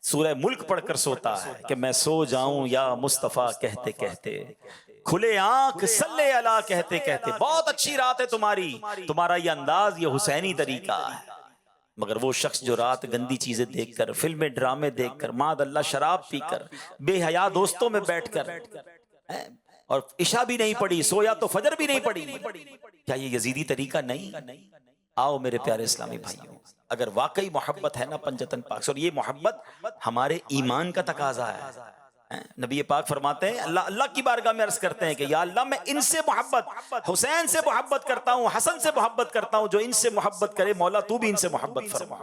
سورہ ملک پڑھ کر سوتا ہے کہ میں سو جاؤں یا مصطفیٰ کہتے کہتے, کھلے آنکھ صلی اللہ کہتے کہتے. بہت اچھی رات ہے تمہاری, تمہارا یہ انداز, یہ حسینی طریقہ ہے. مگر وہ شخص جو رات گندی چیزیں دیکھ کر، فلمیں ڈرامے دیکھ کر، معاذ اللہ شراب پی کر، بے حیا دوستوں میں بیٹھ کر، اور عشاء بھی نہیں پڑھی، سویا تو فجر بھی نہیں پڑھی، کیا یہ یزیدی طریقہ نہیں؟ آؤ میرے پیارے اسلامی بھائیوں، اگر واقعی محبت ہے نا پنجتن پاک سے، اور یہ محبت ہمارے ایمان کا تقاضا ہے، نبی پاک فرماتے ہیں، اللہ کی بارگاہ میں عرض کرتے ہیں کہ یا اللہ میں ان سے محبت، حسین سے محبت کرتا ہوں، حسن سے محبت کرتا ہوں، جو ان سے محبت کرے مولا تو بھی ان سے محبت فرما۔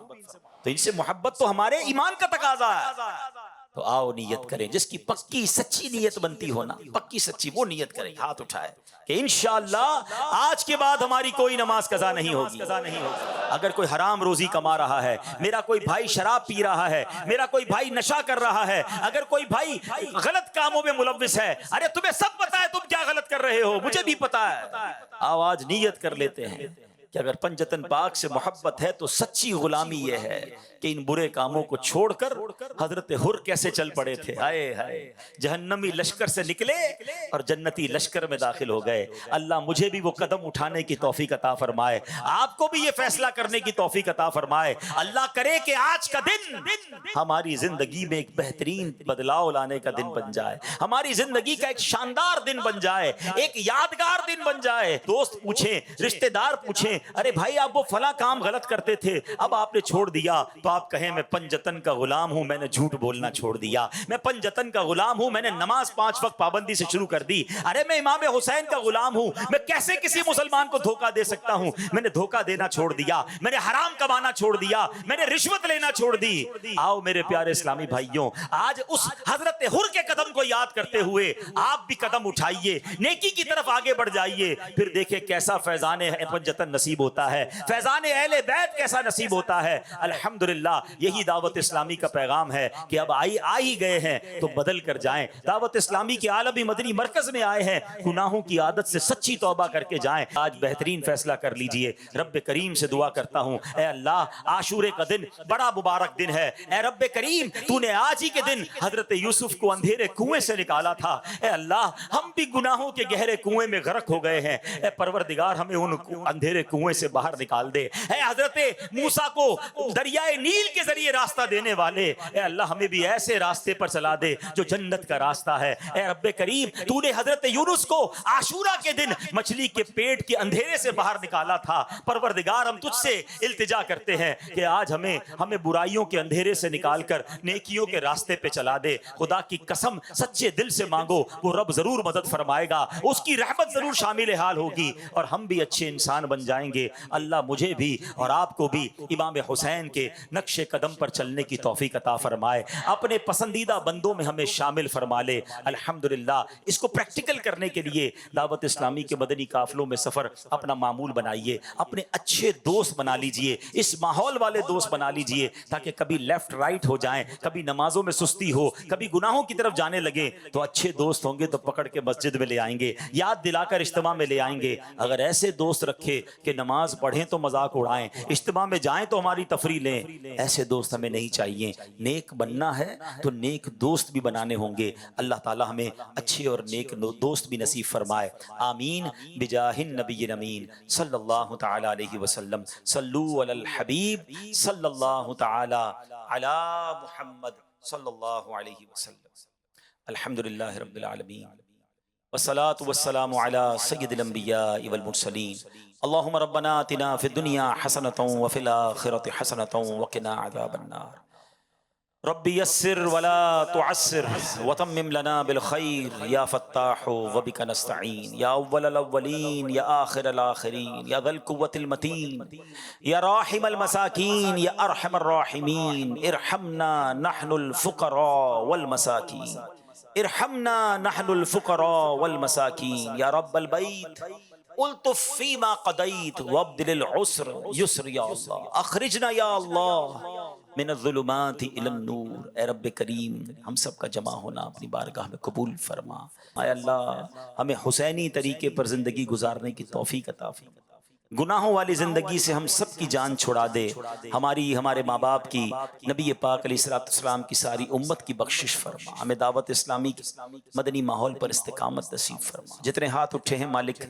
تو ان سے محبت تو ہمارے ایمان کا تقاضا ہے۔ تو آؤ نیت کریں، جس کی پکی سچی نیت بنتی ہونا، پکی سچی وہ نیت کریں، ہاتھ اٹھائے کہ انشاءاللہ آج کے بعد ہماری کوئی نماز قضا نہیں ہوگی۔ اگر کوئی حرام روزی کما رہا ہے، میرا کوئی بھائی شراب پی رہا ہے، میرا کوئی بھائی نشہ کر رہا ہے، اگر کوئی بھائی غلط کاموں میں ملوث ہے، ارے تمہیں سب پتا ہے تم کیا غلط کر رہے ہو، مجھے بھی پتا ہے، آؤ آج نیت کر لیتے ہیں کہ اگر پنجتن پاک سے محبت ہے تو سچی غلامی یہ ہے کہ ان برے کاموں کو چھوڑ کر حضرت حر کیسے چل پڑے تھے، ہائے ہائے، جہنمی لشکر سے نکلے اور جنتی لشکر میں داخل ہو گئے۔ اللہ مجھے بھی وہ قدم اٹھانے کی توفیق عطا فرمائے، آپ کو بھی یہ فیصلہ کرنے کی توفیق عطا فرمائے۔ اللہ کرے کہ آج کا دن ہماری زندگی میں ایک بہترین بدلاؤ لانے کا دن بن جائے، ہماری زندگی کا ایک شاندار دن بن جائے، ایک یادگار دن بن جائے۔ دوست پوچھیں، رشتہ دار پوچھیں، ارے بھائی آپ وہ فلاں کام غلط کرتے تھے، اب آپ نے چھوڑ دیا، تو آپ کہیں میں پنجتن کا غلام ہوں، میں نے جھوٹ بولنا چھوڑ دیا، میں پنجتن کا غلام ہوں، میں نے نماز 5 وقت پابندی سے شروع کر دی، ارے میں امام حسین کا غلام ہوں، میں کیسے کسی مسلمان کو دھوکہ دے سکتا ہوں، میں نے دھوکہ دینا چھوڑ دیا، میں نے حرام کمانا چھوڑ دیا، میں نے رشوت لینا چھوڑ دی۔ آؤ میرے پیارے اسلامی بھائیوں، آج اس حضرت حر کے قدم کو یاد کرتے ہوئے آپ بھی قدم اٹھائیے، نیکی کی طرف آگے بڑھ جائیے، پھر دیکھیں کیسا فیضان پنجتن نصیب ہوتا ہے، فیضان اہل بیت کیسا نصیب ہوتا ہے۔ الحمدللہ یہی دعوت اسلامی کا پیغام ہے کہ اب آ ہی گئے ہیں تو بدل کر جائیں، دعوت اسلامی کے عالمی مدنی مرکز میں آئے ہیں، گناہوں کی عادت سے سچی توبہ کر کے جائیں۔ آج بہترین فیصلہ کر لیجئے، رب کریم سے دعا کرتا ہوں، اے اللہ عاشورے کا دن بڑا مبارک دن ہے، اے رب کریم تو نے آج ہی کے دن حضرت یوسف کو اندھیرے کنویں سے نکالا تھا، اے اللہ ہم بھی گناہوں کے گہرے کنویں میں غرق ہو گئے ہیں، اے پروردگار ہمیں ان اندھیرے کنویں سے باہر نکال دے، اے حضرت موسیٰ کو دریائے نیل کے ذریعے راستہ دینے والے، اے اللہ ہمیں بھی ایسے راستے پر چلا دے جو جنت کا راستہ ہے۔ اے رب کریم تو نے حضرت یونس کو عاشورہ کے دن مچھلی کے پیٹ کے اندھیرے سے باہر نکالا تھا، پروردگار ہم تجھ سے التجا کرتے ہیں کہ آج ہمیں برائیوں کے اندھیرے سے نکال کر نیکیوں کے راستے پہ چلا دے۔ خدا کی قسم سچے دل سے مانگو، وہ رب ضرور مدد فرمائے گا، اس کی رحمت ضرور شامل حال ہوگی اور ہم بھی اچھے انسان بن جائیں گے۔ اللہ مجھے بھی اور آپ کو بھی امام حسین کے نقش قدم پر چلنے کی توفیق عطا فرمائے، اپنے پسندیدہ بندوں میں ہمیں شامل فرما لے۔ الحمدللہ اس کو پریکٹیکل کرنے کے لیے دعوت اسلامی کے مدنی قافلوں میں سفر اپنا معمول بنائیے، اپنے اچھے دوست بنا لیجئے، اس ماحول والے دوست بنا لیجئے تاکہ کبھی لیفٹ رائٹ ہو جائیں، کبھی نمازوں میں سستی ہو، کبھی گناہوں کی طرف جانے لگے تو اچھے دوست ہوں گے تو پکڑ کے مسجد میں لے آئیں گے، یاد دلا کر اجتماع میں لے آئیں گے۔ اگر ایسے دوست رکھے کہ نماز پڑھیں تو مذاق اڑائیں، اجتماع میں جائیں تو ہماری تفریح لیں، ایسے دوست ہمیں نہیں چاہیے۔ نیک بننا ہے تو نیک دوست بھی بنانے ہوں گے۔ اللہ تعالی ہمیں اچھے اور نیک دوست بھی نصیب فرمائے، آمین بجاہ النبی الامین صلی اللہ تعالی علیہ وسلم۔ صلو علی الحبیب صلی اللہ تعالی علی محمد صلی اللہ علیہ وسلم۔ الحمدللہ رب العالمین والصلاة والسلام على سید الانبیاء والمرسلین۔ اللہم ربنا آتنا فی الدنیا حسنة وفی الآخرة حسنة وقنا عذاب النار۔ رب یسر ولا تعسر وتمم لنا بالخیر یا فتاح وبک نستعین یا اول الاولین یا آخر الاخرین یا ذا القوة المتین یا راحم المساکین یا ارحم الراحمین، ارحمنا نحن الفقراء والمساکین، ارحمنا نحن الفقراء والمساکین یا رب البیت الطف فیما قضیت وابدل العسر یسر یا اللہ، اخرجنا یا اللہ من الظلمات الی النور۔ اے رب کریم ہم سب کا جمع ہونا اپنی بارگاہ میں قبول فرما، اے اللہ ہمیں حسینی طریقے پر زندگی گزارنے کی توفیق عطا فرما، گناہوں والی زندگی سے ہم سب کی جان چھڑا دے، ہماری ہمارے ماں باپ کی، نبی پاک علیہ السلام کی ساری امت کی بخشش فرما، ہمیں دعوت اسلامی کی مدنی ماحول پر استقامت نصیب فرما۔ جتنے ہاتھ اٹھے ہیں مالک،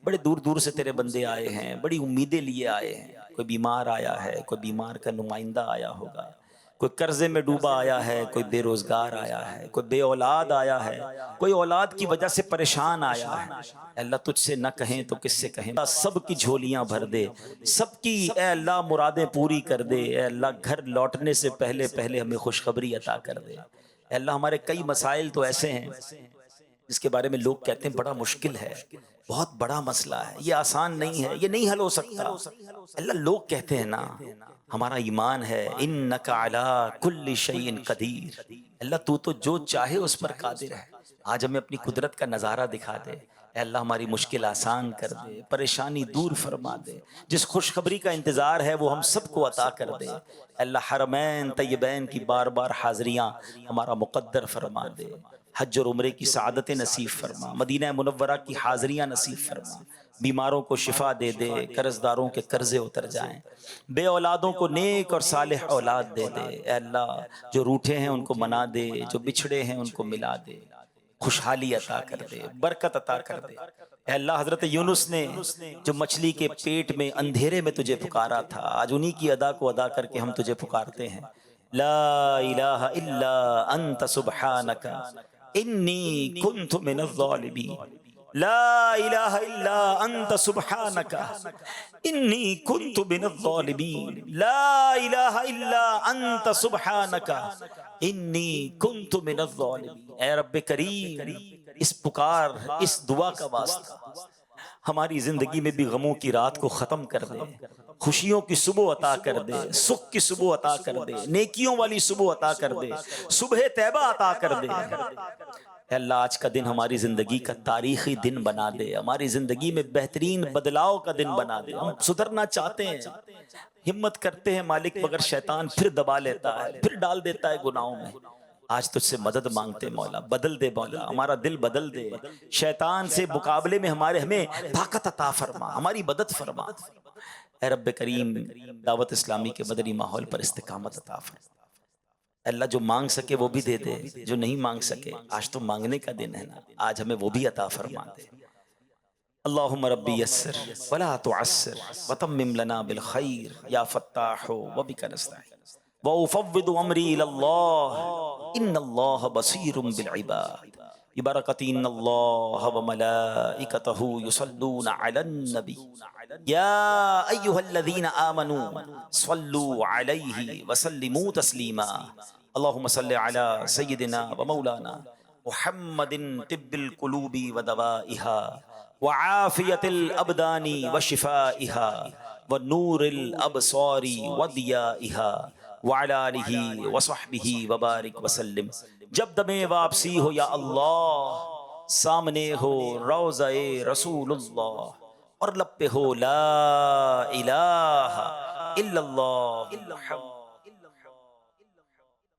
بڑے دور دور سے تیرے بندے آئے ہیں، بڑی امیدیں لیے آئے ہیں، کوئی بیمار آیا ہے، کوئی بیمار کا نمائندہ آیا ہوگا، کوئی قرضے میں ڈوبا آیا ہے، کوئی بے روزگار آیا ہے، کوئی بے اولاد آیا ہے، کوئی اولاد کی وجہ سے پریشان آیا ہے۔ اے اللہ تجھ سے نہ کہیں تو کس سے کہیں؟ سب کی جھولیاں بھر دے، سب کی اے اللہ مرادیں پوری کر دے۔ اے اللہ گھر لوٹنے سے پہلے پہلے ہمیں خوشخبری عطا کر دے۔ اے اللہ ہمارے کئی مسائل تو ایسے ہیں جس کے بارے میں لوگ کہتے ہیں بڑا مشکل ہے، بہت بڑا مسئلہ ہے، یہ آسان نہیں ہے، یہ نہیں حل ہو سکتا۔ اللہ لوگ کہتے ہیں نا، ہمارا ایمان ہے انک علی کل شیء قدیر، اللہ تو جو چاہے اس پر قادر ہے۔ آج ہمیں اپنی قدرت کا نظارہ دکھا دے، اے اللہ ہماری مشکل آسان کر دے، پریشانی دور فرما دے، جس خوشخبری کا انتظار ہے وہ ہم سب کو عطا کر دے۔ اے اللہ حرمین طیبین کی بار بار حاضریاں ہمارا مقدر فرما دے، حج اور عمرے کی سعادت نصیب فرما، مدینہ منورہ کی حاضریاں نصیب فرما، بیماروں کو شفا دے دے، قرض داروں کے قرضے اتر جائیں، بے اولادوں کو نیک اور صالح اولاد دے دے۔ اے اللہ جو روٹھے ہیں ان کو منا دے، جو بچھڑے ہیں ان کو ملا دے، خوشحالی عطا کر دے، برکت عطا کر دے۔ اے اللہ حضرت یونس نے جو مچھلی کے پیٹ میں اندھیرے میں تجھے پکارا تھا، آج انہی کی ادا کو ادا کر کے ہم تجھے پکارتے ہیں۔ لا الہ الا انت سبحانک انی کنت من الظالمین، لا الہ الا انت سبحانک انی کنت من الظالمین، لا الہ الا انت سبحانک انی کنت من الظالمین۔ اے رب کریم اس پکار، اس دعا کا واسطہ ہماری زندگی میں بھی غموں کی رات کو ختم کر دے، خوشیوں کی صبح عطا کر دے، سکھ کی صبح عطا کر دے، نیکیوں والی صبح عطا کر دے، صبح طیبہ عطا کر دے۔ اے اللہ آج کا دن ہماری زندگی کا تاریخی دن بنا دے، ہماری زندگی میں بہترین بدلاؤ کا دن بنا دے۔ ہم سدھرنا چاہتے ہیں، ہمت کرتے ہیں مالک، مگر شیطان پھر دبا لیتا ہے، پھر ڈال دیتا ہے گناہوں میں۔ آج تجھ سے مدد مانگتے مولا، بدل دے مولا، ہمارا دل بدل دے، شیطان سے مقابلے میں ہمیں طاقت عطا فرما، ہماری مدد فرما۔ اے رب کریم دعوت اسلامی کے مدنی ماحول پر استقامت عطا فرما۔ اللہ جو مانگ سکے وہ بھی دے دے، جو نہیں مانگ سکے آج تو مانگنے کا دن ہے نا، آج ہمیں وہ بھی عطا فرما دے۔ اللہم ربی یسر ولا تعسر وتمم لنا بالخیر یا فتاح وبک نستعین وافوض امری الی اللہ ان اللہ بصیر بالعباد ببرکۃ ان اللہ وملائکتہ یصلون علی النبی یا ایھا الذین آمنوا صلوا علیہ وسلموا تسلیما اللہم صل علی سیدنا ومولانا محمد طب القلوب ودوائها وعافیت الابدان وشفائها ونور الابصار وضیائها وعلی آلہ وصحبہ وبارک وسلم۔ جب دم واپسی ہو یا اللہ، سامنے ہو روضہ رسول اللہ، اور لب پہ ہو لا الہ الا اللہ محمد